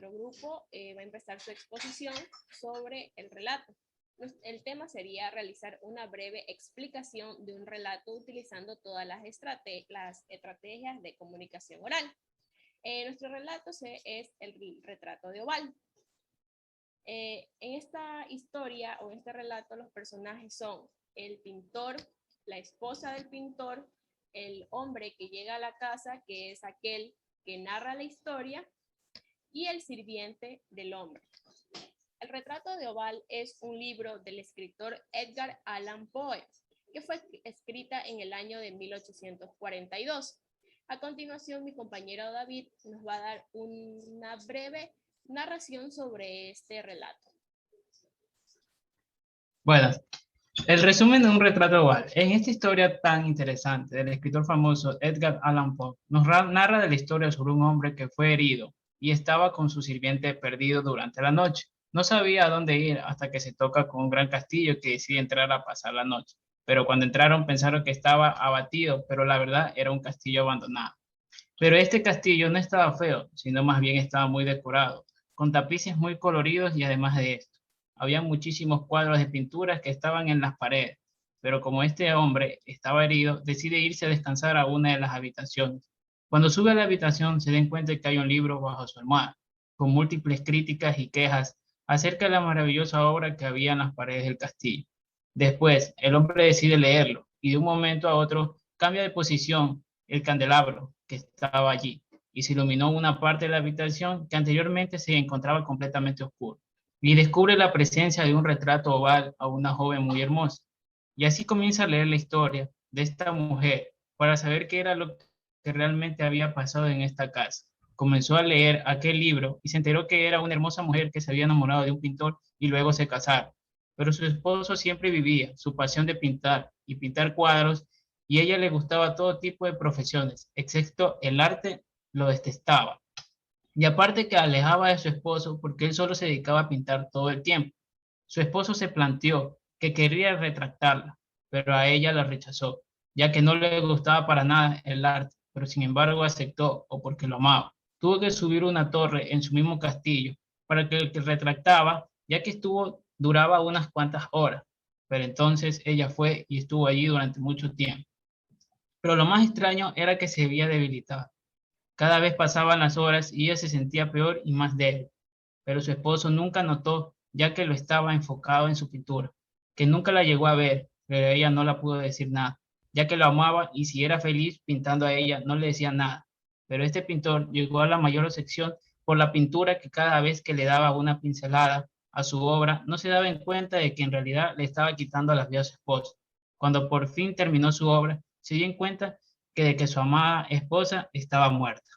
nuestro grupo va a empezar su exposición sobre el relato. El tema sería realizar una breve explicación de un relato utilizando todas las estrategias de comunicación oral. Nuestro relato es el retrato de Oval. En esta historia o en este relato los personajes son el pintor, la esposa del pintor, el hombre que llega a la casa, que es aquel que narra la historia, y el sirviente del hombre. El retrato de Oval es un libro del escritor Edgar Allan Poe, que fue escrita en el año de 1842. A continuación, mi compañero David nos va a dar una breve narración sobre este relato. Bueno, el resumen de un retrato oval. En esta historia tan interesante del escritor famoso Edgar Allan Poe, nos narra de la historia sobre un hombre que fue herido y estaba con su sirviente perdido durante la noche. No sabía a dónde ir hasta que se toca con un gran castillo que decide entrar a pasar la noche. Pero cuando entraron pensaron que estaba abatido, pero la verdad era un castillo abandonado. Pero este castillo no estaba feo, sino más bien estaba muy decorado, con tapices muy coloridos y además de esto, había muchísimos cuadros de pinturas que estaban en las paredes. Pero como este hombre estaba herido, decide irse a descansar a una de las habitaciones. Cuando sube a la habitación se den cuenta que hay un libro bajo su almohada, con múltiples críticas y quejas acerca de la maravillosa obra que había en las paredes del castillo. Después, el hombre decide leerlo y de un momento a otro cambia de posición el candelabro que estaba allí y se iluminó una parte de la habitación que anteriormente se encontraba completamente oscura y descubre la presencia de un retrato oval a una joven muy hermosa. Y así comienza a leer la historia de esta mujer para saber qué era lo que realmente había pasado en esta casa. Comenzó a leer aquel libro y se enteró que era una hermosa mujer que se había enamorado de un pintor y luego se casaron. Pero su esposo siempre vivía su pasión de pintar y pintar cuadros y a ella le gustaba todo tipo de profesiones, excepto el arte lo detestaba. Y aparte que alejaba de su esposo porque él solo se dedicaba a pintar todo el tiempo. Su esposo se planteó que quería retractarla, pero a ella la rechazó, ya que no le gustaba para nada el arte, pero sin embargo aceptó o porque lo amaba. Tuvo que subir una torre en su mismo castillo para que el que retractaba, ya que duraba unas cuantas horas, pero entonces ella fue y estuvo allí durante mucho tiempo. Pero lo más extraño era que se había debilitado. Cada vez pasaban las horas y ella se sentía peor y más débil, pero su esposo nunca notó, ya que lo estaba enfocado en su pintura, que nunca la llegó a ver, pero ella no la pudo decir nada, ya que lo amaba y si era feliz pintando a ella no le decía nada. Pero este pintor llegó a la mayor sección por la pintura que cada vez que le daba una pincelada a su obra, no se daba en cuenta de que en realidad le estaba quitando las vidas a su esposo. Cuando por fin terminó su obra, se dio en cuenta de que su amada esposa estaba muerta.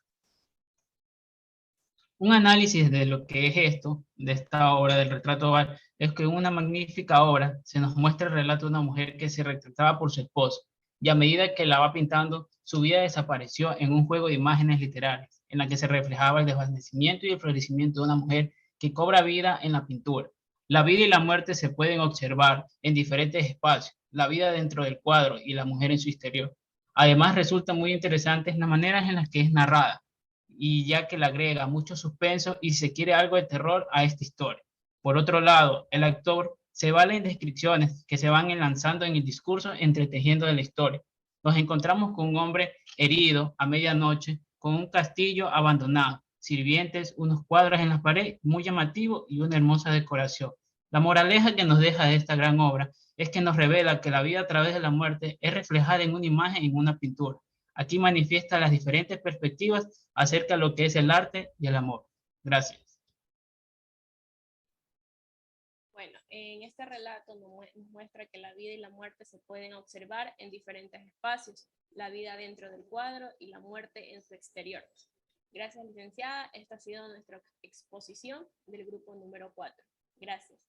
Un análisis de lo que es esto, de esta obra del retrato oval, es que en una magnífica obra se nos muestra el relato de una mujer que se retrataba por su esposo, y a medida que la va pintando, su vida desapareció en un juego de imágenes literarias, en la que se reflejaba el desvanecimiento y el florecimiento de una mujer que cobra vida en la pintura. La vida y la muerte se pueden observar en diferentes espacios, la vida dentro del cuadro y la mujer en su exterior. Además, resulta muy interesante la manera en la que es narrada, y ya que le agrega mucho suspenso y se quiere algo de terror a esta historia. Por otro lado, el actor se vale en descripciones que se van enlazando en el discurso entretejiendo de la historia. Nos encontramos con un hombre herido a medianoche, con un castillo abandonado, sirvientes, unos cuadros en la pared muy llamativos y una hermosa decoración. La moraleja que nos deja de esta gran obra es que nos revela que la vida a través de la muerte es reflejada en una imagen, en una pintura. Aquí manifiesta las diferentes perspectivas acerca de lo que es el arte y el amor. Gracias. Bueno, en este relato nos muestra que la vida y la muerte se pueden observar en diferentes espacios, la vida dentro del cuadro y la muerte en su exterior. Gracias, licenciada. Esta ha sido nuestra exposición del grupo número 4. Gracias.